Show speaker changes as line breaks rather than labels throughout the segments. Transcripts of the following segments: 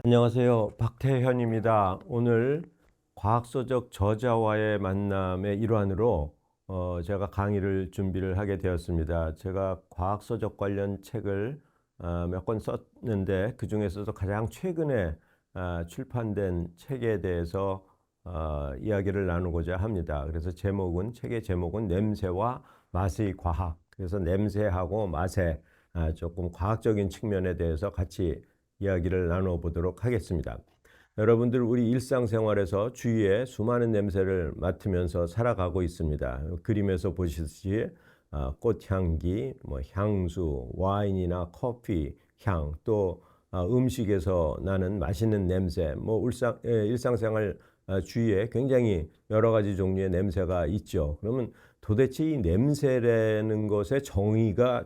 안녕하세요. 박태현입니다. 오늘 과학서적 저자와의 만남의 일환으로 제가 강의를 준비를 하게 되었습니다. 제가 과학서적 관련 책을 몇 권 썼는데 그 중에서도 가장 최근에 출판된 책에 대해서 이야기를 나누고자 합니다. 그래서 책의 제목은 냄새와 맛의 과학. 그래서 냄새하고 맛의 조금 과학적인 측면에 대해서 같이 이야기를 나눠보도록 하겠습니다. 여러분들 우리 일상생활에서 주위에 수많은 냄새를 맡으면서 살아가고 있습니다. 그림에서 보시듯이 꽃향기, 향수, 와인이나 커피 향, 또 음식에서 나는 맛있는 냄새, 일상생활 주위에 굉장히 여러 가지 종류의 냄새가 있죠. 그러면 도대체 이 냄새라는 것의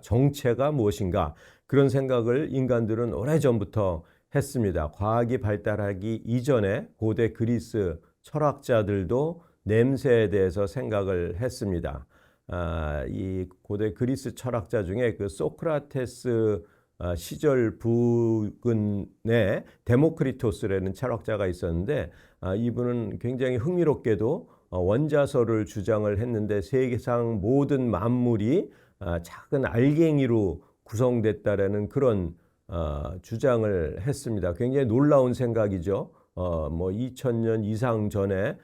정체가 무엇인가? 그런 생각을 인간들은 오래전부터 했습니다. 과학이 발달하기 이전에 고대 그리스 철학자들도 냄새에 대해서 생각을 했습니다. 이 고대 그리스 철학자 중에 그 소크라테스 시절 부근에 데모크리토스라는 철학자가 있었는데 이분은 굉장히 흥미롭게도 원자설을 주장을 했는데 세계상 모든 만물이 작은 알갱이로 구성됐다라는 그런 주장을 했습니다. 굉장히 놀라운 생각이죠. 2000년 이상 전에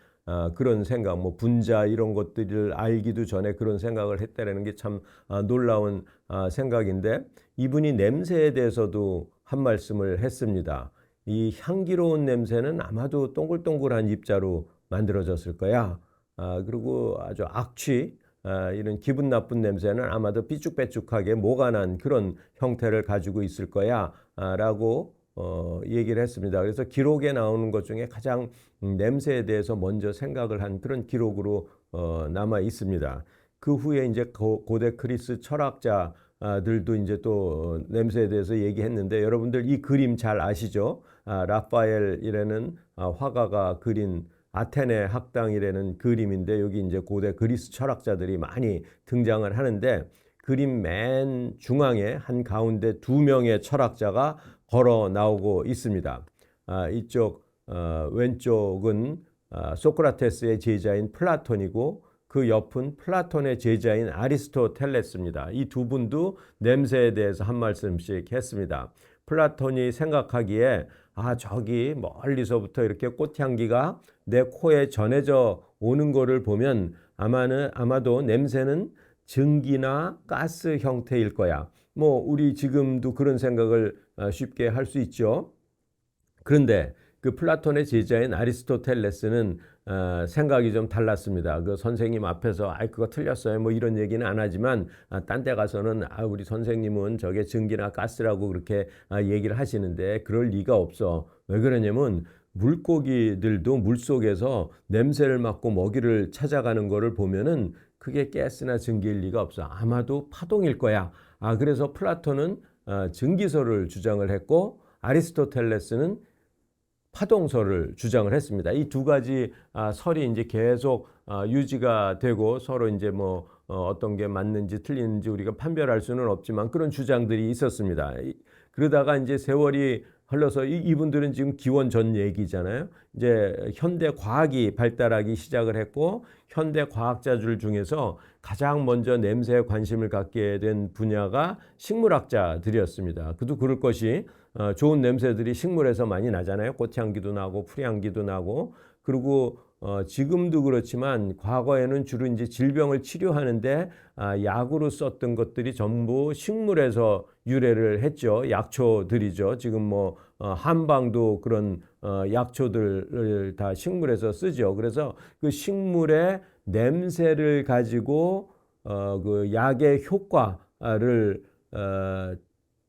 그런 생각, 분자 이런 것들을 알기도 전에 그런 생각을 했다라는 게 참 놀라운 생각인데 이분이 냄새에 대해서도 한 말씀을 했습니다. 이 향기로운 냄새는 아마도 동글동글한 입자로 만들어졌을 거야. 그리고 아주 이런 기분 나쁜 냄새는 아마도 삐쭉빼쭉하게 모가 난 그런 형태를 가지고 있을 거야 라고 얘기를 했습니다. 그래서 기록에 나오는 것 중에 가장 냄새에 대해서 먼저 생각을 한 그런 기록으로 남아 있습니다. 그 후에 이제 고대 그리스 철학자들도 이제 또 냄새에 대해서 얘기했는데 여러분들 이 그림 잘 아시죠? 라파엘이라는 화가가 그린 아테네 학당이라는 그림인데 여기 이제 고대 그리스 철학자들이 많이 등장을 하는데 그림 맨 중앙에 한 가운데 두 명의 철학자가 걸어 나오고 있습니다. 이쪽 왼쪽은 소크라테스의 제자인 플라톤이고 그 옆은 플라톤의 제자인 아리스토텔레스입니다. 이 두 분도 냄새에 대해서 한 말씀씩 했습니다. 플라톤이 생각하기에 저기 멀리서부터 이렇게 꽃향기가 내 코에 전해져 오는 거를 보면 아마도 냄새는 증기나 가스 형태일 거야. 우리 지금도 그런 생각을 쉽게 할 수 있죠. 그런데 그 플라톤의 제자인 아리스토텔레스는 생각이 좀 달랐습니다. 그 선생님 앞에서 그거 틀렸어요. 이런 얘기는 안 하지만 딴 데 가서는 우리 선생님은 저게 증기나 가스라고 그렇게 얘기를 하시는데 그럴 리가 없어. 왜 그러냐면 물고기들도 물속에서 냄새를 맡고 먹이를 찾아가는 거를 보면은 그게 가스나 증기일 리가 없어. 아마도 파동일 거야. 그래서 플라톤은 증기설을 주장을 했고 아리스토텔레스는 파동설을 주장을 했습니다. 이 두 가지 설이 이제 계속 유지가 되고 서로 이제 어떤 게 맞는지 틀리는지 우리가 판별할 수는 없지만 그런 주장들이 있었습니다. 그러다가 이제 세월이 흘러서 이분들은 지금 기원 전 얘기잖아요. 이제 현대 과학이 발달하기 시작을 했고 현대 과학자들 중에서 가장 먼저 냄새에 관심을 갖게 된 분야가 식물학자들이었습니다. 그도 그럴 것이 좋은 냄새들이 식물에서 많이 나잖아요. 꽃향기도 나고 풀향기도 나고 그리고 지금도 그렇지만 과거에는 주로 이제 질병을 치료하는데 약으로 썼던 것들이 전부 식물에서 유래를 했죠. 약초들이죠. 지금 한방도 그런 약초들을 다 식물에서 쓰죠. 그래서 그 식물의 냄새를 가지고 그 약의 효과를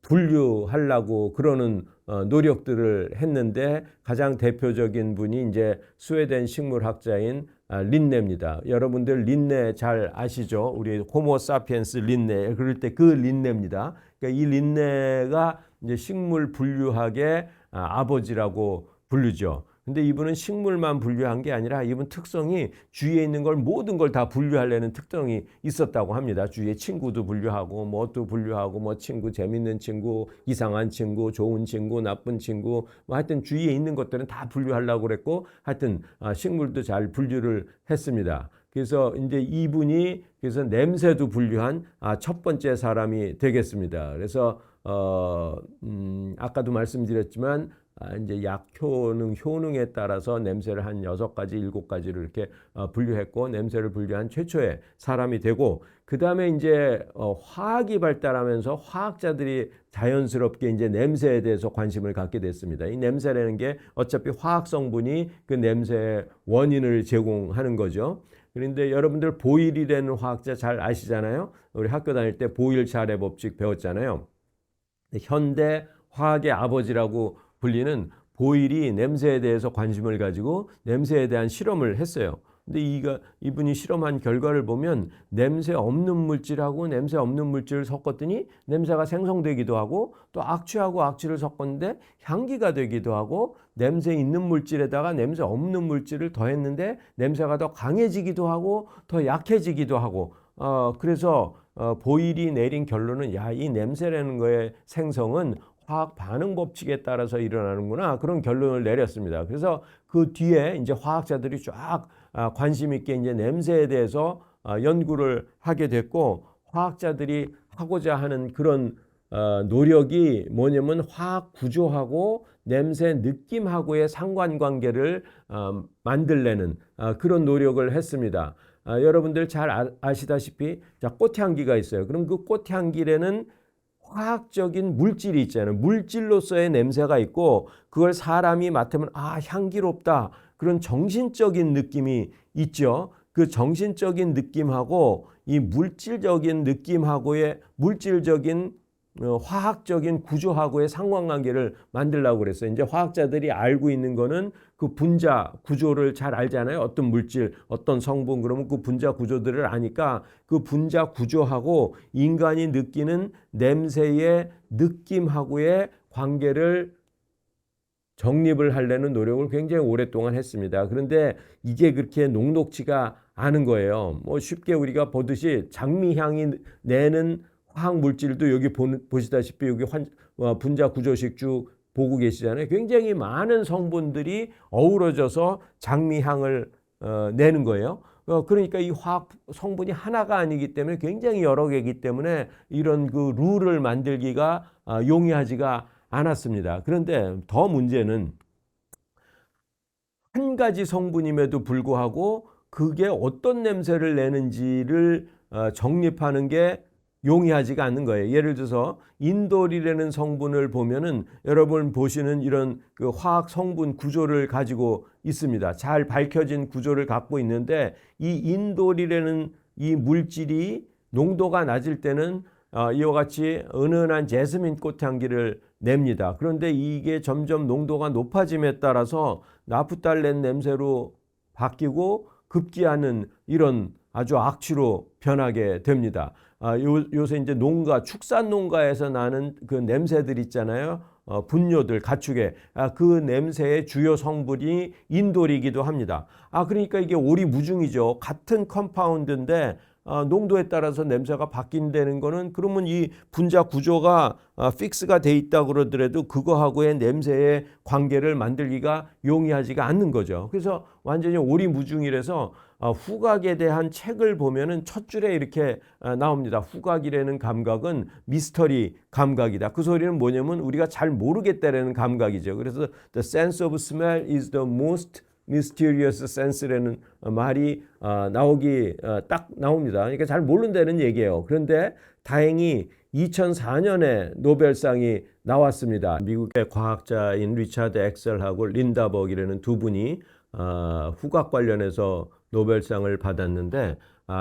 분류하려고 그러는 노력들을 했는데 가장 대표적인 분이 이제 스웨덴 식물학자인 린네입니다. 여러분들 린네 잘 아시죠? 우리 호모 사피엔스 린네 그럴 때 그 린네입니다. 그러니까 이 린네가 이제 식물 분류학의 아버지라고 부르죠. 근데 이분은 식물만 분류한 게 아니라 이분 특성이 주위에 있는 걸 모든 걸 다 분류하려는 특성이 있었다고 합니다. 주위에 친구도 분류하고 뭐도 분류하고 뭐 친구, 재밌는 친구, 이상한 친구, 좋은 친구, 나쁜 친구, 뭐 하여튼 주위에 있는 것들은 다 분류하려고 그랬고, 하여튼 식물도 잘 분류를 했습니다. 그래서 이제 이분이 그래서 냄새도 분류한 첫 번째 사람이 되겠습니다. 그래서 아까도 말씀드렸지만 이제 약 효능에 따라서 냄새를 한 6가지, 7가지를 이렇게 분류했고, 냄새를 분류한 최초의 사람이 되고, 그 다음에 이제 화학이 발달하면서 화학자들이 자연스럽게 이제 냄새에 대해서 관심을 갖게 됐습니다. 이 냄새라는 게 어차피 화학 성분이 그 냄새의 원인을 제공하는 거죠. 그런데 여러분들 보일이라는 화학자 잘 아시잖아요. 우리 학교 다닐 때 보일 샤레 법칙 배웠잖아요. 현대 화학의 아버지라고 불리는 보일이 냄새에 대해서 관심을 가지고 냄새에 대한 실험을 했어요. 근데 이분이 실험한 결과를 보면 냄새 없는 물질하고 냄새 없는 물질을 섞었더니 냄새가 생성되기도 하고, 또 악취하고 악취를 섞었는데 향기가 되기도 하고, 냄새 있는 물질에다가 냄새 없는 물질을 더했는데 냄새가 더 강해지기도 하고 더 약해지기도 하고, 그래서 보일이 내린 결론은 이 냄새라는 거의 생성은 화학 반응 법칙에 따라서 일어나는구나, 그런 결론을 내렸습니다. 그래서 그 뒤에 이제 화학자들이 쫙 관심 있게 이제 냄새에 대해서 연구를 하게 됐고, 화학자들이 하고자 하는 그런 노력이 뭐냐면 화학 구조하고 냄새 느낌하고의 상관관계를 만들려는 그런 노력을 했습니다. 여러분들 잘 아시다시피 꽃향기가 있어요. 그럼 그 꽃향기에는 화학적인 물질이 있잖아요. 물질로서의 냄새가 있고, 그걸 사람이 맡으면 향기롭다, 그런 정신적인 느낌이 있죠. 그 정신적인 느낌하고 이 물질적인 느낌하고의 물질적인 화학적인 구조하고의 상관관계를 만들려고 그랬어요. 이제 화학자들이 알고 있는 거는 그 분자 구조를 잘 알잖아요. 어떤 물질, 어떤 성분, 그러면 그 분자 구조들을 아니까 그 분자 구조하고 인간이 느끼는 냄새의 느낌하고의 관계를 정립을 하려는 노력을 굉장히 오랫동안 했습니다. 그런데 이게 그렇게 녹록지가 않은 거예요. 뭐 쉽게 우리가 보듯이 장미향이 내는 화학 물질도 여기 보시다시피 여기 분자 구조식 쭉 보고 계시잖아요. 굉장히 많은 성분들이 어우러져서 장미향을 내는 거예요. 그러니까 이 화학 성분이 하나가 아니기 때문에 굉장히 여러 개이기 때문에 이런 그 룰을 만들기가 용이하지가 않았습니다. 그런데 더 문제는 한 가지 성분임에도 불구하고 그게 어떤 냄새를 내는지를 정립하는 게 용이하지가 않는 거예요. 예를 들어서 인돌이라는 성분을 보면은 여러분 보시는 이런 그 화학 성분 구조를 가지고 있습니다. 잘 밝혀진 구조를 갖고 있는데, 이 인돌이라는 이 물질이 농도가 낮을 때는 이와 같이 은은한 제스민 꽃향기를 냅니다. 그런데 이게 점점 농도가 높아짐에 따라서 나프탈렌 냄새로 바뀌고 급기야는 이런 아주 악취로 변하게 됩니다. 요새 이제 축산 농가에서 나는 그 냄새들 있잖아요. 분뇨들, 가축의 그 냄새의 주요 성분이 인돌이기도 합니다. 그러니까 이게 오리무중이죠. 같은 컴파운드인데 농도에 따라서 냄새가 바뀐다는 거는, 그러면 이 분자 구조가 픽스가 돼 있다 그러더라도 그거하고의 냄새의 관계를 만들기가 용이하지가 않는 거죠. 그래서 완전히 오리무중이라서 후각에 대한 책을 보면은 첫 줄에 이렇게 나옵니다. 후각이라는 감각은 미스터리 감각이다. 그 소리는 뭐냐면 우리가 잘 모르겠다라는 감각이죠. 그래서 the sense of smell is the most mysterious sense라는 말이 딱 나옵니다. 그러니까 잘 모른다는 얘기예요. 그런데 다행히 2004년에 노벨상이 나왔습니다. 미국의 과학자인 리차드 엑셀하고 린다 버기라는 두 분이 후각 관련해서 노벨상을 받았는데,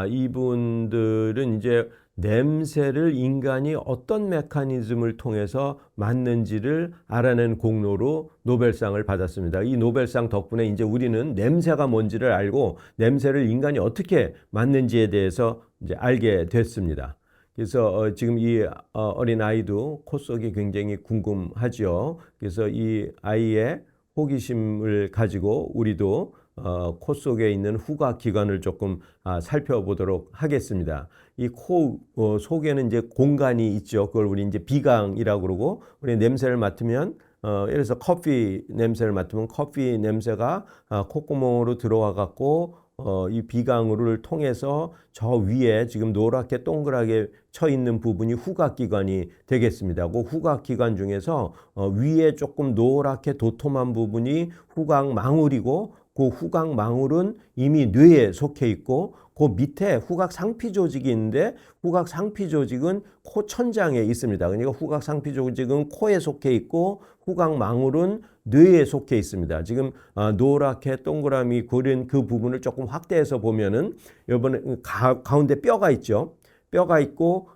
이분들은 이제 냄새를 인간이 어떤 메커니즘을 통해서 맡는지를 알아낸 공로로 노벨상을 받았습니다. 이 노벨상 덕분에 이제 우리는 냄새가 뭔지를 알고 냄새를 인간이 어떻게 맡는지에 대해서 이제 알게 됐습니다. 그래서 지금 이 어린 아이도 코 속이 굉장히 궁금하죠. 그래서 이 아이의 호기심을 가지고 우리도 코 속에 있는 후각기관을 조금 살펴보도록 하겠습니다. 이 코 속에는 이제 공간이 있죠. 그걸 우리 이제 비강이라고 그러고, 우리 냄새를 맡으면 예를 들어서 커피 냄새를 맡으면 커피 냄새가 콧구멍으로 들어와 갖고 이 비강을 통해서 저 위에 지금 노랗게 동그랗게 쳐 있는 부분이 후각기관이 되겠습니다. 그 후각기관 중에서 위에 조금 노랗게 도톰한 부분이 후각망울이고, 그 후각망울은 이미 뇌에 속해 있고, 그 밑에 후각상피조직이 있는데, 후각상피조직은 코 천장에 있습니다. 그러니까 후각상피조직은 코에 속해 있고, 후각망울은 뇌에 속해 있습니다. 지금 노랗게 동그라미 그린 그 부분을 조금 확대해서 보면은 이번에 가운데 뼈가 있죠. 뼈가 있고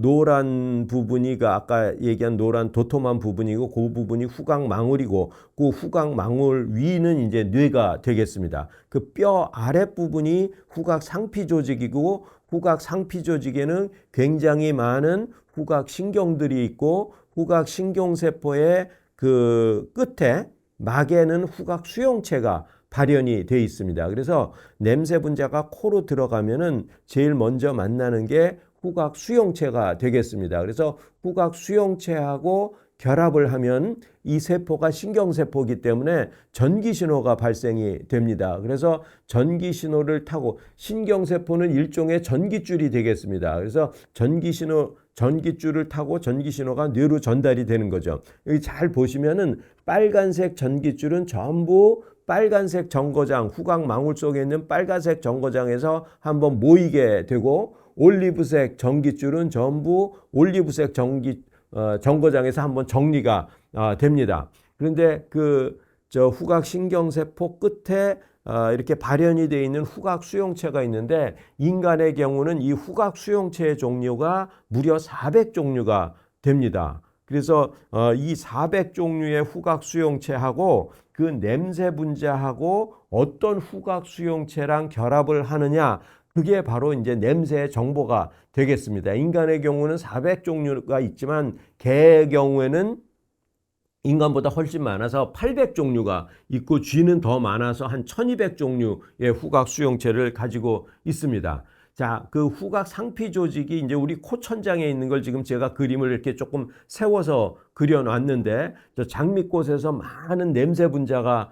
노란 부분이 아까 얘기한 노란 도톰한 부분이고, 그 부분이 후각망울이고, 그 후각망울 위는 이제 뇌가 되겠습니다. 그 뼈 아랫부분이 후각상피조직이고, 후각상피조직에는 굉장히 많은 후각신경들이 있고, 후각신경세포의 그 끝에 막에는 후각수용체가 발현이 되어 있습니다. 그래서 냄새 분자가 코로 들어가면은 제일 먼저 만나는 게 후각수용체가 되겠습니다. 그래서 후각수용체하고 결합을 하면 이 세포가 신경세포이기 때문에 전기신호가 발생이 됩니다. 그래서 전기신호를 타고, 신경세포는 일종의 전기줄이 되겠습니다. 그래서 전기줄을 타고 전기신호가 뇌로 전달이 되는 거죠. 여기 잘 보시면은 빨간색 전기줄은 전부 빨간색 정거장, 후각망울 속에 있는 빨간색 정거장에서 한번 모이게 되고, 올리브색 전기줄은 전부 올리브색 정거장에서 한번 정리가 됩니다. 그런데 저 후각신경세포 끝에 이렇게 발현이 되어 있는 후각수용체가 있는데, 인간의 경우는 이 후각수용체의 종류가 무려 400종류가 됩니다. 그래서 이 400종류의 후각수용체하고 그 냄새 분자하고 어떤 후각수용체랑 결합을 하느냐, 그게 바로 이제 냄새의 정보가 되겠습니다. 인간의 경우는 400종류가 있지만 개의 경우에는 인간보다 훨씬 많아서 800종류가 있고, 쥐는 더 많아서 한 1200종류의 후각 수용체를 가지고 있습니다. 자, 그 후각 상피 조직이 이제 우리 코 천장에 있는 걸 지금 제가 그림을 이렇게 조금 세워서 그려놨는데, 저 장미꽃에서 많은 냄새 분자가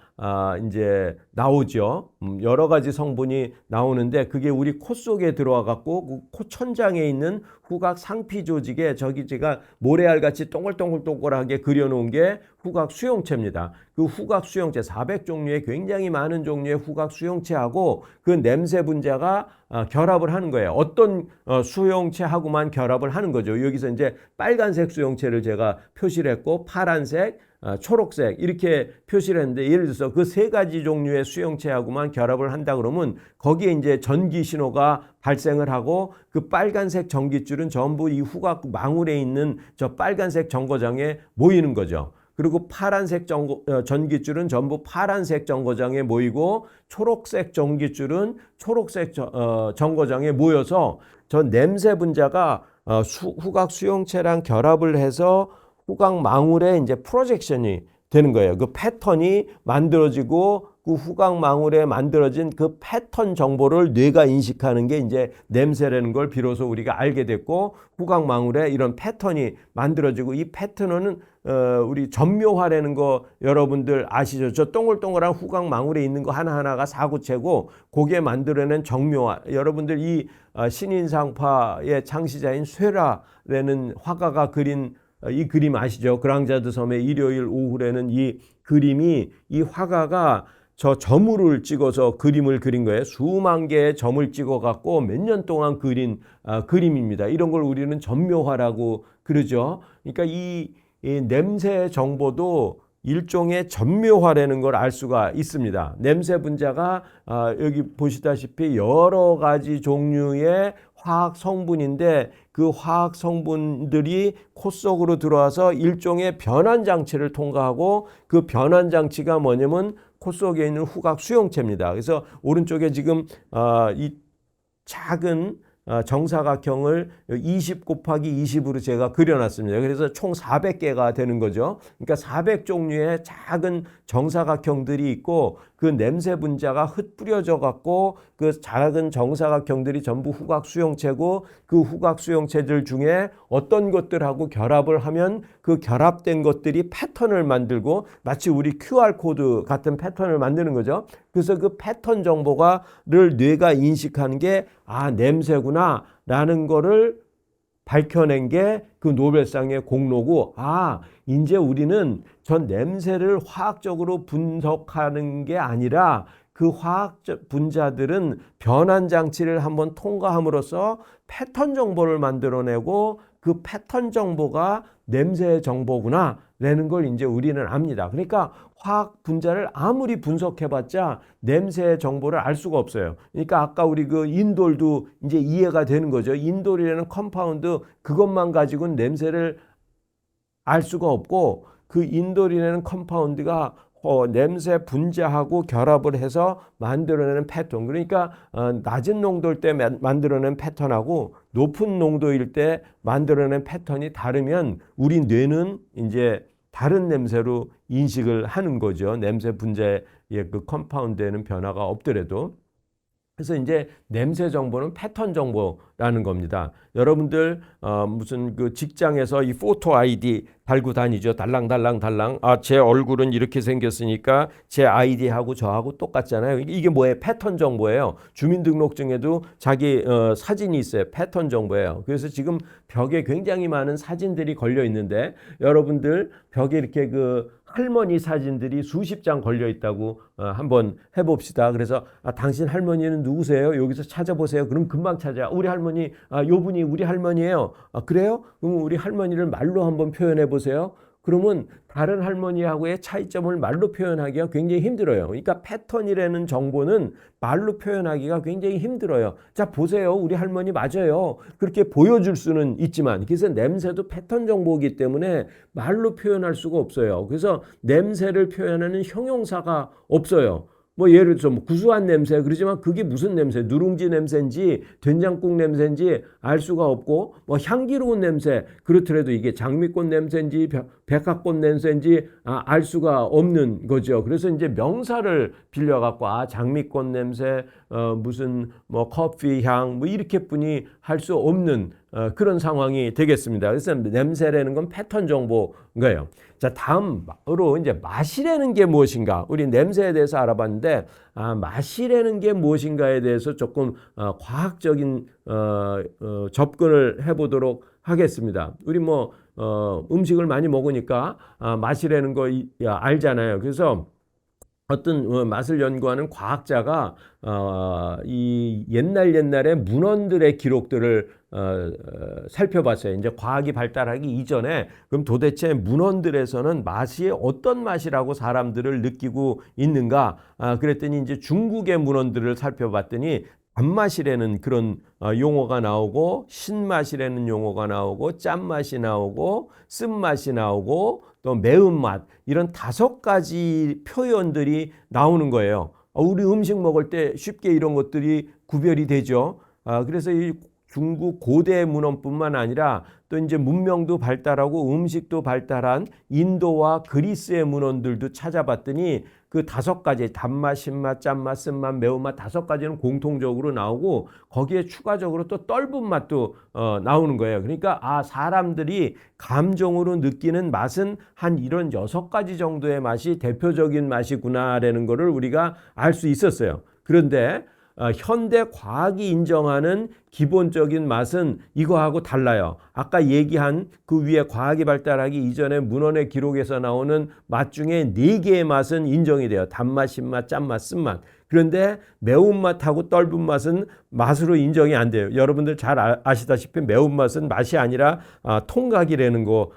이제 나오죠. 여러 가지 성분이 나오는데, 그게 우리 코 속에 들어와 갖고 그 코 천장에 있는 후각 상피 조직에 저기 제가 모래알 같이 동글동글동글하게 그려놓은 게 후각 수용체입니다. 그 후각 수용체 400종류의 굉장히 많은 종류의 후각 수용체하고 그 냄새 분자가 결합을 하는 거예요. 어떤 수용체하고만 결합을 하는 거죠. 여기서 이제 빨간색 수용체를 제가 표시를 했고, 파란색, 초록색 이렇게 표시를 했는데, 예를 들어서 그 세 가지 종류의 수용체하고만 결합을 한다 그러면 거기에 이제 전기 신호가 발생을 하고, 그 빨간색 전기줄은 전부 이 후각 망울에 있는 저 빨간색 정거장에 모이는 거죠. 그리고 파란색 전기줄은 전부 파란색 정거장에 모이고, 초록색 전기줄은 초록색 정거장에 모여서 저 냄새 분자가 후각 수용체랑 결합을 해서 후각망울에 이제 프로젝션이 되는 거예요. 그 패턴이 만들어지고, 그 후각망울에 만들어진 그 패턴 정보를 뇌가 인식하는 게 이제 냄새라는 걸 비로소 우리가 알게 됐고, 후각망울에 이런 패턴이 만들어지고, 이 패턴은 우리 전묘화라는 거 여러분들 아시죠? 저 동글동글한 후각망울에 있는 거 하나하나가 사구체고, 그게 만들어낸 정묘화. 여러분들 이 신인상파의 창시자인 쇠라라는 화가가 그린 이 그림 아시죠? 그랑자드 섬의 일요일 오후라는 이 그림이, 이 화가가 저 점을 찍어서 그림을 그린 거예요. 수만 개의 점을 찍어 갖고 몇 년 동안 그린 그림입니다. 이런 걸 우리는 전묘화라고 그러죠. 그러니까 이 냄새 정보도 일종의 전묘화라는 걸 알 수가 있습니다. 냄새 분자가 여기 보시다시피 여러 가지 종류의 화학 성분인데, 그 화학 성분들이 코 속으로 들어와서 일종의 변환 장치를 통과하고, 그 변환 장치가 뭐냐면 코 속에 있는 후각 수용체입니다. 그래서 오른쪽에 지금 이 작은 정사각형을 20 곱하기 20으로 제가 그려놨습니다. 그래서 총 400개가 되는 거죠. 그러니까 400종류의 작은 정사각형들이 있고 그 냄새 분자가 흩뿌려져 갖고 그 작은 정사각형들이 전부 후각 수용체고 그 후각 수용체들 중에 어떤 것들하고 결합을 하면 그 결합된 것들이 패턴을 만들고 마치 우리 QR코드 같은 패턴을 만드는 거죠. 그래서 그 패턴 정보가를 뇌가 인식하는 게 냄새구나 라는 거를 밝혀낸 게 그 노벨상의 공로고 이제 우리는 전 냄새를 화학적으로 분석하는 게 아니라 그 화학 분자들은 변환 장치를 한번 통과함으로써 패턴 정보를 만들어내고 그 패턴 정보가 냄새 정보구나 라는 걸 이제 우리는 압니다. 그러니까 화학 분자를 아무리 분석해봤자 냄새 정보를 알 수가 없어요. 그러니까 아까 우리 그 인돌도 이제 이해가 되는 거죠. 인돌이라는 컴파운드 그것만 가지고는 냄새를 알 수가 없고 그 인돌이라는 컴파운드가 냄새 분자하고 결합을 해서 만들어내는 패턴. 그러니까 낮은 농도일 때 만들어낸 패턴하고 높은 농도일 때 만들어낸 패턴이 다르면 우리 뇌는 이제 다른 냄새로 인식을 하는 거죠. 냄새 분자의 그 컴파운드에는 변화가 없더라도. 그래서 이제 냄새 정보는 패턴 정보라는 겁니다. 여러분들 무슨 그 직장에서 이 포토 아이디 달고 다니죠. 달랑. 제 얼굴은 이렇게 생겼으니까 제 아이디하고 저하고 똑같잖아요. 이게 뭐예요? 패턴 정보예요. 주민등록증에도 자기 사진이 있어요. 패턴 정보예요. 그래서 지금 벽에 굉장히 많은 사진들이 걸려 있는데 여러분들 벽에 이렇게 그 할머니 사진들이 수십 장 걸려 있다고 한번 해봅시다. 그래서 당신 할머니는 누구세요? 여기서 찾아보세요. 그럼 금방 찾아. 우리 할머니, 요분이 우리 할머니예요. 그래요? 그럼 우리 할머니를 말로 한번 표현해 보세요. 그러면 다른 할머니하고의 차이점을 말로 표현하기가 굉장히 힘들어요. 그러니까 패턴이라는 정보는 말로 표현하기가 굉장히 힘들어요. 자, 보세요. 우리 할머니 맞아요. 그렇게 보여줄 수는 있지만 그래서 냄새도 패턴 정보이기 때문에 말로 표현할 수가 없어요. 그래서 냄새를 표현하는 형용사가 없어요. 뭐 예를 들어서 뭐 구수한 냄새 그러지만 그게 무슨 냄새, 누룽지 냄새인지 된장국 냄새인지 알 수가 없고 뭐 향기로운 냄새 그렇더라도 이게 장미꽃 냄새인지 백합꽃 냄새인지 알 수가 없는 거죠. 그래서 이제 명사를 빌려 갖고 장미꽃 냄새 무슨 뭐 커피 향 뭐 이렇게뿐이 할 수 없는 그런 상황이 되겠습니다. 그래서 냄새라는 건 패턴 정보인 거예요. 자, 다음으로 이제 맛이라는 게 무엇인가? 우리 냄새에 대해서 알아봤는데 맛이라는 게 무엇인가에 대해서 조금 과학적인 접근을 해보도록 하겠습니다. 우리 뭐 음식을 많이 먹으니까 맛이라는 거 알잖아요. 그래서 어떤 맛을 연구하는 과학자가 이 옛날에 문헌들의 기록들을 살펴봤어요. 이제 과학이 발달하기 이전에 그럼 도대체 문헌들에서는 맛이 어떤 맛이라고 사람들을 느끼고 있는가? 그랬더니 이제 중국의 문헌들을 살펴봤더니 단맛이라는 그런 용어가 나오고 신맛이라는 용어가 나오고 짠맛이 나오고 쓴맛이 나오고 또 매운맛 이런 5가지 표현들이 나오는 거예요. 우리 음식 먹을 때 쉽게 이런 것들이 구별이 되죠. 그래서 이 중국 고대 문헌뿐만 아니라 또 이제 문명도 발달하고 음식도 발달한 인도와 그리스의 문헌들도 찾아봤더니 그 5가지 단맛, 신맛, 짠맛, 쓴맛, 매운맛 5가지는 공통적으로 나오고 거기에 추가적으로 또 떫은 맛도 나오는 거예요. 그러니까 사람들이 감정으로 느끼는 맛은 한 이런 6가지 정도의 맛이 대표적인 맛이구나라는 거를 우리가 알 수 있었어요. 그런데 현대 과학이 인정하는 기본적인 맛은 이거하고 달라요. 아까 얘기한 그 위에 과학이 발달하기 이전에 문헌의 기록에서 나오는 맛 중에 4개의 맛은 인정이 돼요. 단맛, 신맛, 짠맛, 쓴맛. 그런데 매운맛하고 떫은 맛은 맛으로 인정이 안 돼요. 여러분들 잘 아시다시피 매운맛은 맛이 아니라 통각이라는 거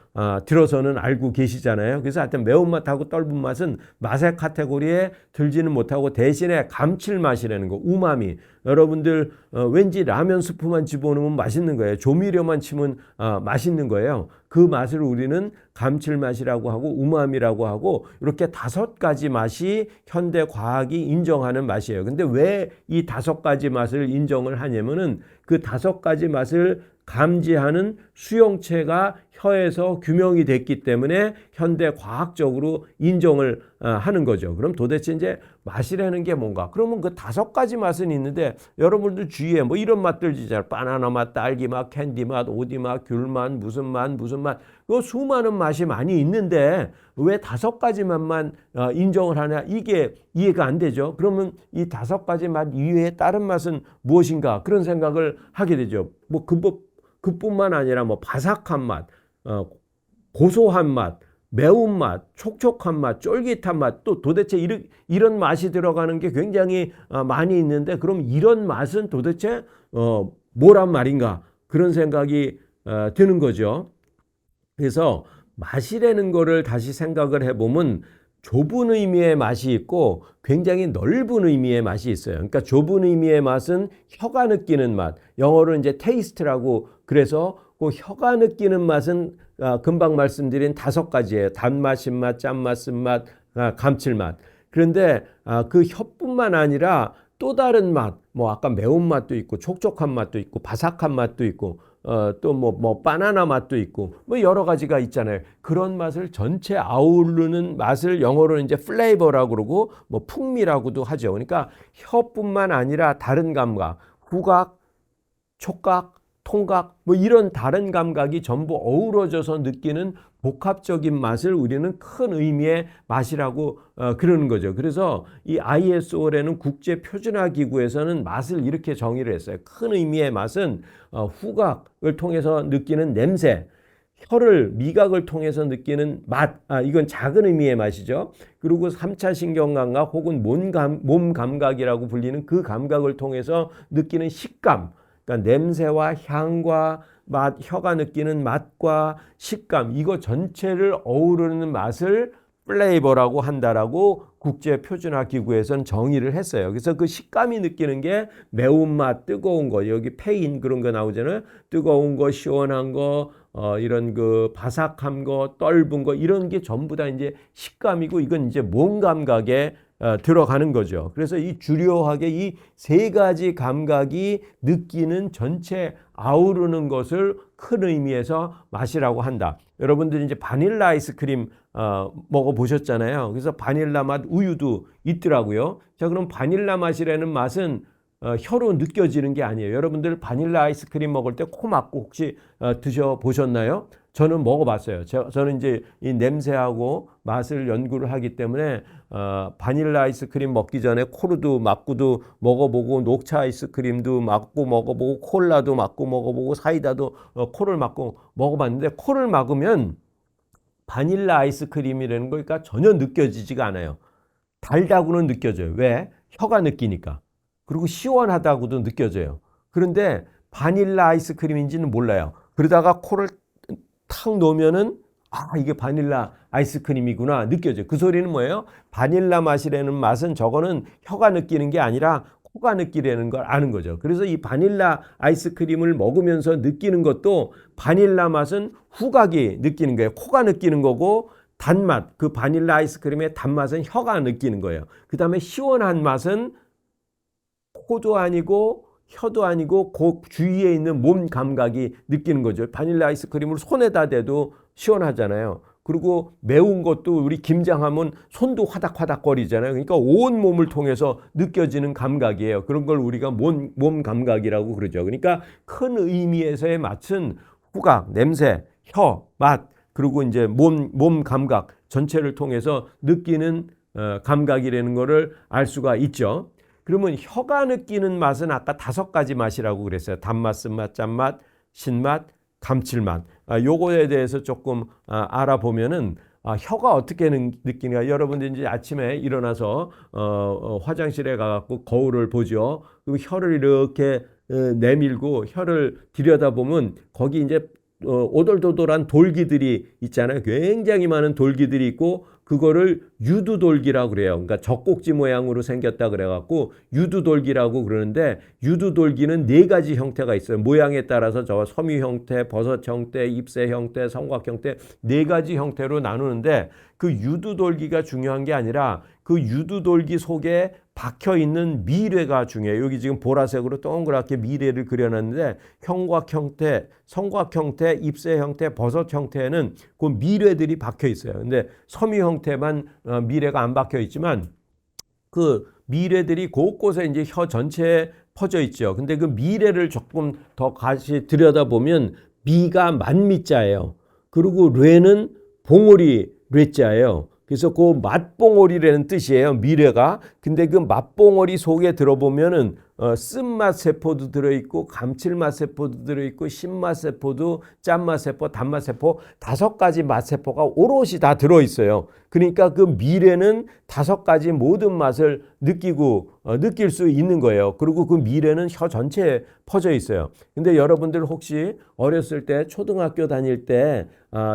들어서는 알고 계시잖아요. 그래서 하여튼 매운맛하고 떫은 맛은 맛의 카테고리에 들지는 못하고 대신에 감칠맛이라는 거, 우마미. 여러분들 왠지 라면 스프만 집어넣으면 맛있는 거예요. 조미료만 치면 맛있는 거예요. 그 맛을 우리는 감칠맛이라고 하고 우마미라고 하고 이렇게 5가지 맛이 현대 과학이 인정하는 맛이에요. 근데 왜 이 5가지 맛을 인정을 하냐면은 그 5가지 맛을 감지하는 수용체가 혀에서 규명이 됐기 때문에 현대 과학적으로 인정을 하는 거죠. 그럼 도대체 이제 맛이라는 게 뭔가? 그러면 그 5가지 맛은 있는데 여러분들 주위에 뭐 이런 맛들 있잖아요. 바나나 맛, 딸기 맛, 캔디 맛, 오디 맛, 귤 맛, 무슨 맛, 무슨 맛. 그 수많은 맛이 많이 있는데 왜 5가지 맛만 인정을 하냐? 이게 이해가 안 되죠. 그러면 이 5가지 맛 이외에 다른 맛은 무엇인가? 그런 생각을 하게 되죠. 뭐 그뿐만 아니라 뭐 바삭한 맛, 고소한 맛, 매운맛, 촉촉한 맛, 쫄깃한 맛, 또 도대체 이런 맛이 들어가는 게 굉장히 많이 있는데 그럼 이런 맛은 도대체 뭐란 말인가? 그런 생각이 드는 거죠. 그래서 맛이라는 거를 다시 생각을 해보면 좁은 의미의 맛이 있고 굉장히 넓은 의미의 맛이 있어요. 그러니까 좁은 의미의 맛은 혀가 느끼는 맛, 영어로 이제 테이스트라고 그래서 그 혀가 느끼는 맛은 금방 말씀드린 5가지예요. 단맛, 신맛, 짠맛, 쓴맛, 감칠맛. 그런데 그 혀뿐만 아니라 또 다른 맛, 뭐 아까 매운맛도 있고 촉촉한 맛도 있고 바삭한 맛도 있고 또 뭐 바나나 맛도 있고 뭐 여러 가지가 있잖아요. 그런 맛을 전체 아우르는 맛을 영어로 이제 플레이버라고 그러고 뭐 풍미라고도 하죠. 그러니까 혀뿐만 아니라 다른 감각, 후각, 촉각, 통각 뭐 이런 다른 감각이 전부 어우러져서 느끼는 복합적인 맛을 우리는 큰 의미의 맛이라고 그러는 거죠. 그래서 이 ISO라는 국제표준화기구에서는 맛을 이렇게 정의를 했어요. 큰 의미의 맛은 후각을 통해서 느끼는 냄새, 혀를 미각을 통해서 느끼는 맛, 이건 작은 의미의 맛이죠. 그리고 3차 신경감각 혹은 몸 감각이라고 불리는 그 감각을 통해서 느끼는 식감, 그러니까 냄새와 향과 맛, 혀가 느끼는 맛과 식감, 이거 전체를 어우르는 맛을 플레이버라고 한다라고 국제표준화기구에서는 정의를 했어요. 그래서 그 식감이 느끼는 게 매운맛, 뜨거운 거, 여기 페인 그런 거 나오잖아요. 뜨거운 거, 시원한 거, 이런 그 바삭한 거, 떫은 거 이런 게 전부 다 이제 식감이고 이건 이제 몸 감각에 들어가는 거죠. 그래서 이 주요하게 이 3가지 감각이 느끼는 전체 아우르는 것을 큰 의미에서 맛이라고 한다. 여러분들이 이제 바닐라 아이스크림 먹어보셨잖아요. 그래서 바닐라 맛 우유도 있더라고요. 자, 그럼 바닐라 맛이라는 맛은 혀로 느껴지는 게 아니에요. 여러분들 바닐라 아이스크림 먹을 때 코 막고 혹시 드셔보셨나요? 저는 먹어봤어요. 저는 이제 이 냄새하고 맛을 연구를 하기 때문에 바닐라 아이스크림 먹기 전에 코르도 막고도 먹어보고 녹차 아이스크림도 막고 먹어보고 콜라도 막고 먹어보고 사이다도 코를 막고 먹어봤는데 코를 막으면 바닐라 아이스크림이라는 거니까 전혀 느껴지지가 않아요. 달다고는 느껴져요. 왜? 혀가 느끼니까. 그리고 시원하다고도 느껴져요. 그런데 바닐라 아이스크림인지는 몰라요. 그러다가 코를 탁 놓으면은 이게 바닐라 아이스크림이구나 느껴져요. 그 소리는 뭐예요? 바닐라 맛이라는 맛은 저거는 혀가 느끼는 게 아니라 코가 느끼려는 걸 아는 거죠. 그래서 이 바닐라 아이스크림을 먹으면서 느끼는 것도 바닐라 맛은 후각이 느끼는 거예요. 코가 느끼는 거고 단맛, 그 바닐라 아이스크림의 단맛은 혀가 느끼는 거예요. 그 다음에 시원한 맛은 코도 아니고 혀도 아니고 그 주위에 있는 몸 감각이 느끼는 거죠. 바닐라 아이스크림을 손에다 대도 시원하잖아요. 그리고 매운 것도 우리 김장하면 손도 화닥화닥 거리잖아요. 그러니까 온 몸을 통해서 느껴지는 감각이에요. 그런 걸 우리가 몸 감각이라고 그러죠. 그러니까 큰 의미에서의 맛은 후각, 냄새, 혀, 맛, 그리고 이제 몸 감각 전체를 통해서 느끼는 감각이라는 거를 알 수가 있죠. 그러면 혀가 느끼는 맛은 아까 5가지 맛이라고 그랬어요. 단맛, 쓴맛, 짠맛, 신맛, 감칠맛. 요거에 대해서 조금 알아보면은 혀가 어떻게 느끼는가. 여러분들 이제 아침에 일어나서 화장실에 가갖고 거울을 보죠. 그리고 혀를 이렇게 내밀고 혀를 들여다보면 거기 이제 오돌도돌한 돌기들이 있잖아요. 굉장히 많은 돌기들이 있고 그거를 유두돌기라고 그래요. 그러니까 젖꼭지 모양으로 생겼다 그래갖고 유두돌기라고 그러는데, 유두돌기는 네 가지 형태가 있어요. 모양에 따라서 저 섬유 형태, 버섯 형태, 잎새 형태, 삼각 형태 네 가지 형태로 나누는데, 그 유두돌기가 중요한 게 아니라 그 유두돌기 속에 박혀 있는 미뢰가 중요해요. 여기 지금 보라색으로 동그랗게 미뢰를 그려놨는데, 형곽 형태, 성곽 형태, 잎새 형태, 버섯 형태에는 그 미뢰들이 박혀 있어요. 근데 섬유 형태만 미뢰가 안 박혀 있지만, 그 미뢰들이 곳곳에 이제 혀 전체에 퍼져 있죠. 근데 그 미뢰를 조금 더 같이 들여다보면 미가 만미자예요. 그리고 뢰는 봉오리 뢰자예요. 그래서 그 맛봉오리라는 뜻이에요, 미뢰가. 근데 그 맛봉오리 속에 들어보면은 쓴맛 세포도 들어있고, 감칠맛 세포도 들어있고, 신맛 세포도, 짠맛 세포, 단맛 세포, 5가지 맛 세포가 오롯이 다 들어있어요. 그러니까 그 미뢰는 5가지 모든 맛을 느낄 수 있는 거예요. 그리고 그 미뢰는 혀 전체에 퍼져 있어요. 근데 여러분들 혹시 어렸을 때 초등학교 다닐 때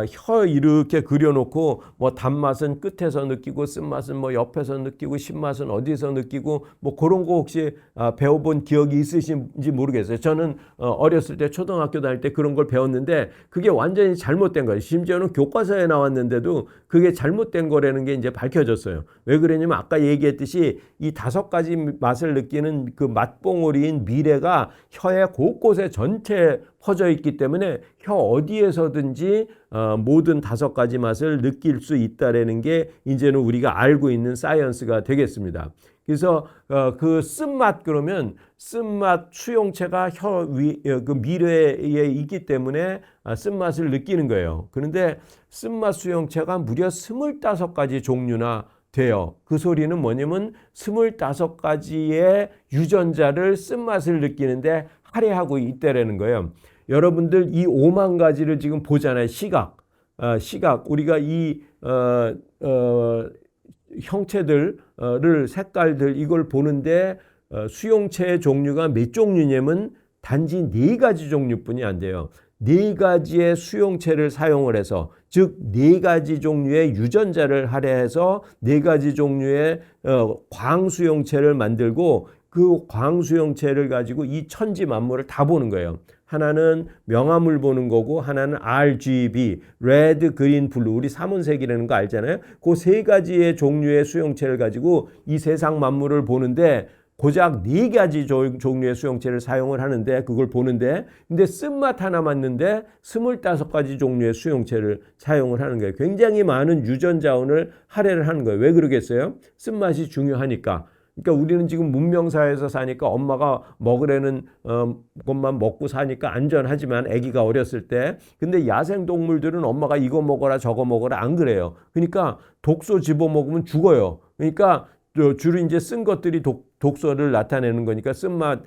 혀 이렇게 그려놓고 뭐 단맛은 끝에서 느끼고, 쓴맛은 뭐 옆에서 느끼고, 신맛은 어디서 느끼고, 뭐 그런 거 혹시 배워본 기억이 있으신지 모르겠어요. 저는 어렸을 때 초등학교 다닐 때 그런 걸 배웠는데 그게 완전히 잘못된 거예요. 심지어는 교과서에 나왔는데도 그게 잘못된 거라는 게 이제 밝혀졌어요. 왜 그러냐면 아까 얘기했듯이 이 5가지 맛을 느끼는 그 맛봉오리인 미뢰가 혀의 곳곳에 전체에 퍼져 있기 때문에 혀 어디에서든지 모든 5가지 맛을 느낄 수 있다라는 게 이제는 우리가 알고 있는 사이언스가 되겠습니다. 그래서 그 쓴맛, 그러면 쓴맛 수용체가 혀 위, 그 미뢰에 있기 때문에 쓴맛을 느끼는 거예요. 그런데 쓴맛 수용체가 무려 25가지 종류나 돼요. 그 소리는 뭐냐면 25가지의 유전자를 쓴맛을 느끼는데 할애하고 있다라는 거예요. 여러분들 이 5만 가지를 지금 보잖아요. 시각. 우리가 이 형체들을, 색깔들, 이걸 보는데 수용체의 종류가 몇 종류냐면 단지 4가지 종류뿐이 안 돼요. 4가지의 수용체를 사용을 해서, 즉 4가지 종류의 유전자를 할애해서 4가지 종류의 광수용체를 만들고, 그 광수용체를 가지고 이 천지 만물을 다 보는 거예요. 하나는 명암을 보는 거고, 하나는 RGB, 레드, 그린, 블루, 우리 삼원색이라는 거 알잖아요. 그 3가지의 종류의 수용체를 가지고 이 세상 만물을 보는데, 고작 4가지 종류의 수용체를 사용을 하는데, 그걸 보는데, 근데 쓴맛 하나 맞는데 25가지 종류의 수용체를 사용을 하는 거예요. 굉장히 많은 유전자원을 할애를 하는 거예요. 왜 그러겠어요? 쓴맛이 중요하니까. 그러니까 우리는 지금 문명사회에서 사니까 엄마가 먹으라는 것만 먹고 사니까 안전하지만, 아기가 어렸을 때. 근데 야생동물들은 엄마가 이거 먹어라 저거 먹어라 안 그래요. 그러니까 독소 집어먹으면 죽어요. 그러니까 주로 이제 쓴 것들이 독소를 나타내는 거니까, 쓴맛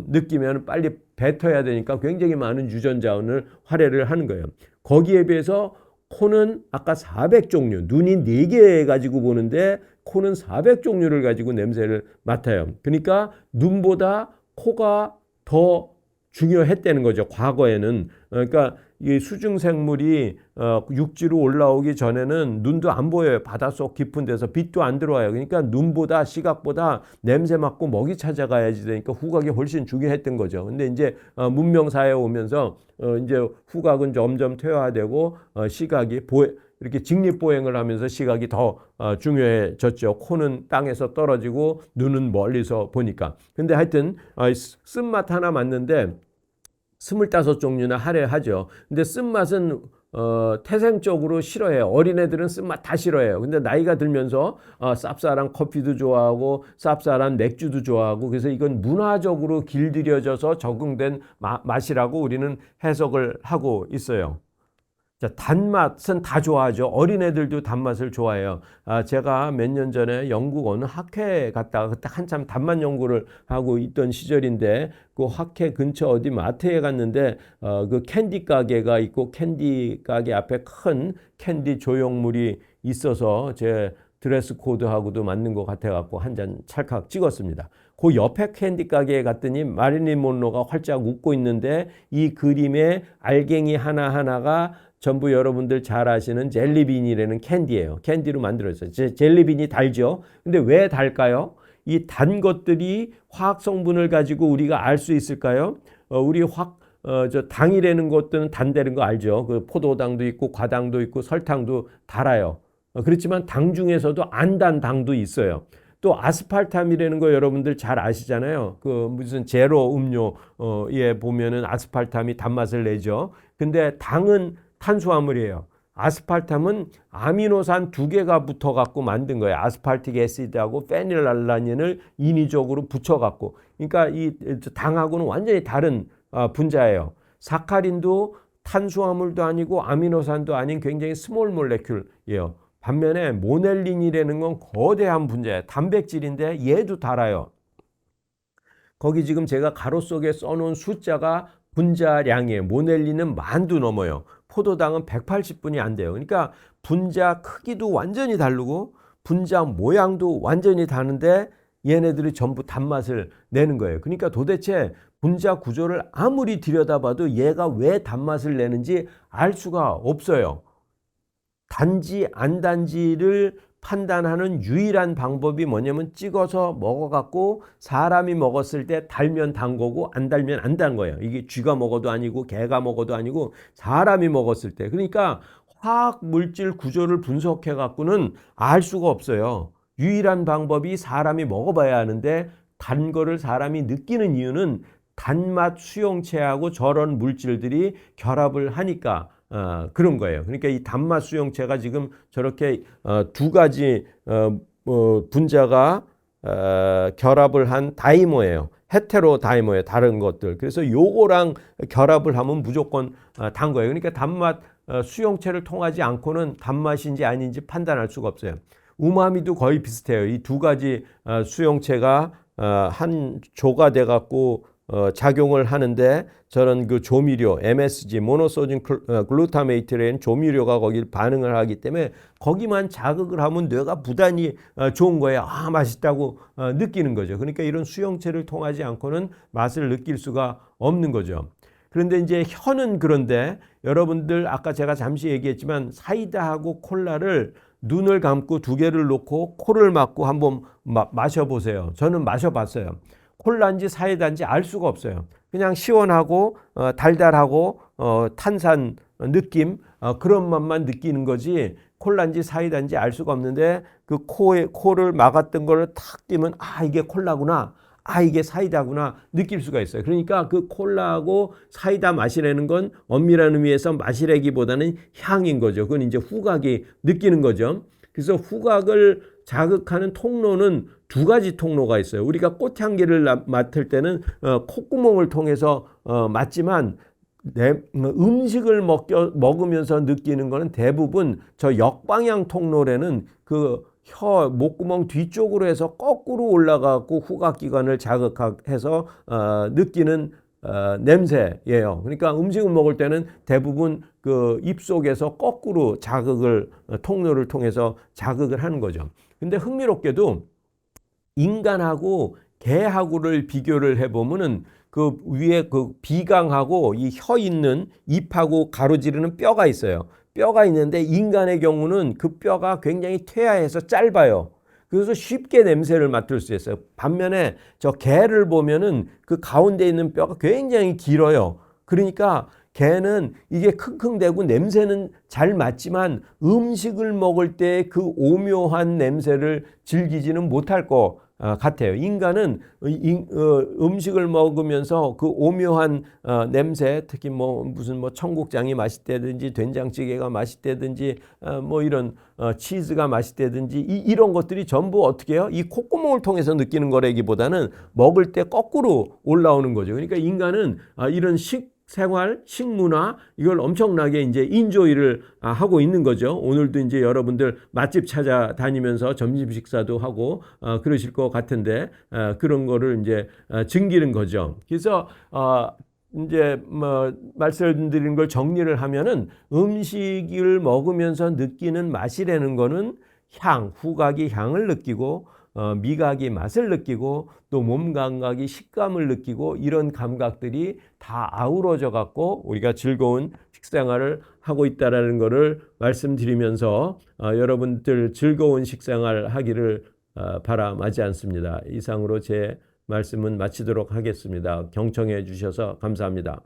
느끼면 빨리 뱉어야 되니까 굉장히 많은 유전자원을 할애를 하는 거예요. 거기에 비해서 코는 아까 400종류, 눈이 4개 가지고 보는데 코는 400종류를 가지고 냄새를 맡아요. 그러니까 눈보다 코가 더 중요했다는 거죠, 과거에는. 그러니까 이 수중생물이 육지로 올라오기 전에는 눈도 안 보여요. 바닷속 깊은 데서 빛도 안 들어와요. 그러니까 눈보다, 시각보다 냄새 맡고 먹이 찾아가야지 되니까 후각이 훨씬 중요했던 거죠. 근데 이제 문명사회에 오면서 이제 후각은 점점 퇴화되고 시각이 이렇게 직립보행을 하면서 시각이 더 중요해졌죠. 코는 땅에서 떨어지고 눈은 멀리서 보니까. 근데 하여튼 쓴맛 하나 맞는데 25종류나 할애하죠. 근데 쓴맛은 태생적으로 싫어해요. 어린애들은 쓴맛 다 싫어해요. 근데 나이가 들면서 쌉쌀한 커피도 좋아하고 쌉쌀한 맥주도 좋아하고, 그래서 이건 문화적으로 길들여져서 적응된 맛이라고 우리는 해석을 하고 있어요. 자, 단맛은 다 좋아하죠. 어린애들도 단맛을 좋아해요. 제가 몇 년 전에 영국 어느 학회에 갔다가, 그때 한참 단맛 연구를 하고 있던 시절인데, 그 학회 근처 어디 마트에 갔는데 그 캔디 가게가 있고, 캔디 가게 앞에 큰 캔디 조형물이 있어서 제 드레스 코드하고도 맞는 것 같아갖고 한 잔 찰칵 찍었습니다. 그 옆에 캔디 가게에 갔더니 마릴린 monroe가 활짝 웃고 있는데, 이 그림의 알갱이 하나하나가 전부 여러분들 잘 아시는 젤리빈이라는 캔디예요. 캔디로 만들어졌어요. 젤리빈이 달죠. 근데 왜 달까요? 이 단 것들이 화학 성분을 가지고 우리가 알 수 있을까요? 우리 저 당이라는 것들은 단다는 거 알죠? 그 포도당도 있고 과당도 있고 설탕도 달아요. 그렇지만 당 중에서도 안 단 당도 있어요. 또 아스팔탐이라는 거 여러분들 잘 아시잖아요. 그 무슨 제로 음료에 보면은 아스팔탐이 단맛을 내죠. 근데 당은 탄수화물이에요. 아스팔탐은 아미노산 2개가 붙어 갖고 만든 거예요. 아스팔틱 애시드하고 페닐알라닌을 인위적으로 붙여 갖고. 그러니까 이 당하고는 완전히 다른 분자예요. 사카린도 탄수화물도 아니고 아미노산도 아닌 굉장히 스몰 몰레큘이에요. 반면에 모넬린이라는 건 거대한 분자예요. 단백질인데 얘도 달아요. 거기 지금 제가 가로 속에 써놓은 숫자가 분자량이에요. 모넬린은 10,000도 넘어요. 포도당은 180분이 안 돼요. 그러니까 분자 크기도 완전히 다르고 분자 모양도 완전히 다른데 얘네들이 전부 단맛을 내는 거예요. 그러니까 도대체 분자 구조를 아무리 들여다봐도 얘가 왜 단맛을 내는지 알 수가 없어요. 단지 안 단지를 판단하는 유일한 방법이 뭐냐면 찍어서 먹어갖고 사람이 먹었을 때 달면 단 거고 안 달면 안 단 거예요. 이게 쥐가 먹어도 아니고 개가 먹어도 아니고 사람이 먹었을 때. 그러니까 화학 물질 구조를 분석해 갖고는 알 수가 없어요. 유일한 방법이 사람이 먹어봐야 하는데 단 거를 사람이 느끼는 이유는 단맛 수용체하고 저런 물질들이 결합을 하니까 그런 거예요. 그러니까 이 단맛 수용체가 지금 저렇게 2가지 분자가 결합을 한 다이모예요. 헤테로 다이모예요. 다른 것들. 그래서 요거랑 결합을 하면 무조건 단 거예요. 그러니까 단맛 수용체를 통하지 않고는 단맛인지 아닌지 판단할 수가 없어요. 우마미도 거의 비슷해요. 이 2가지 수용체가 한 조가 돼 갖고 작용을 하는데 저런 그 조미료 MSG 모노소딘 글루타메이트라는 조미료가 거기를 반응을 하기 때문에 거기만 자극을 하면 뇌가 부단히 좋은 거예요. 아 맛있다고 느끼는 거죠. 그러니까 이런 수용체를 통하지 않고는 맛을 느낄 수가 없는 거죠. 그런데 이제 혀는 그런데 여러분들 아까 제가 잠시 얘기했지만 사이다하고 콜라를 눈을 감고 2개를 놓고 코를 막고 한번 마셔보세요. 저는 마셔봤어요. 콜라인지 사이다인지 알 수가 없어요. 그냥 시원하고 달달하고 탄산 느낌 그런 맛만 느끼는 거지 콜라인지 사이다인지 알 수가 없는데 그 코를 막았던 거를 탁 띄면 아 이게 콜라구나 아 이게 사이다구나 느낄 수가 있어요. 그러니까 그 콜라하고 사이다 마시라는 건 엄밀한 의미에서 마시라기보다는 향인 거죠. 그건 이제 후각이 느끼는 거죠. 그래서 후각을 자극하는 통로는 2가지 통로가 있어요. 우리가 꽃향기를 맡을 때는 콧구멍을 통해서 맡지만 음식을 먹으면서 느끼는 거는 대부분 저 역방향 통로라는 그 혀 목구멍 뒤쪽으로 해서 거꾸로 올라가고 후각기관을 자극해서 느끼는 냄새예요. 그러니까 음식을 먹을 때는 대부분 그 입속에서 거꾸로 자극을 통로를 통해서 자극을 하는 거죠. 근데 흥미롭게도 인간하고 개하고를 비교를 해보면은 그 위에 그 비강하고 이 혀 있는 입하고 가로지르는 뼈가 있어요. 뼈가 있는데 인간의 경우는 그 뼈가 굉장히 퇴화해서 짧아요. 그래서 쉽게 냄새를 맡을 수 있어요. 반면에 저 개를 보면은 그 가운데 있는 뼈가 굉장히 길어요. 그러니까 개는 이게 킁킁대고 냄새는 잘 맡지만 음식을 먹을 때 그 오묘한 냄새를 즐기지는 못할 것 같아요. 인간은 음식을 먹으면서 그 오묘한 냄새, 특히 뭐 무슨 뭐 청국장이 맛있다든지 된장찌개가 맛있다든지 뭐 이런 치즈가 맛있다든지 이런 것들이 전부 어떻게 해요? 이 콧구멍을 통해서 느끼는 거라기보다는 먹을 때 거꾸로 올라오는 거죠. 그러니까 인간은 이런 생활, 식문화 이걸 엄청나게 이제 인조이를 하고 있는 거죠. 오늘도 이제 여러분들 맛집 찾아다니면서 점심 식사도 하고 그러실 것 같은데 그런 거를 이제 즐기는 거죠. 그래서 이제 뭐 말씀드리는 걸 정리를 하면은 음식을 먹으면서 느끼는 맛이라는 거는 향, 후각이 향을 느끼고 미각이 맛을 느끼고 또 몸 감각이 식감을 느끼고 이런 감각들이 다 아우러져 갖고 우리가 즐거운 식생활을 하고 있다라는 것을 말씀드리면서 여러분들 즐거운 식생활 하기를 바람하지 않습니다. 이상으로 제 말씀은 마치도록 하겠습니다. 경청해 주셔서 감사합니다.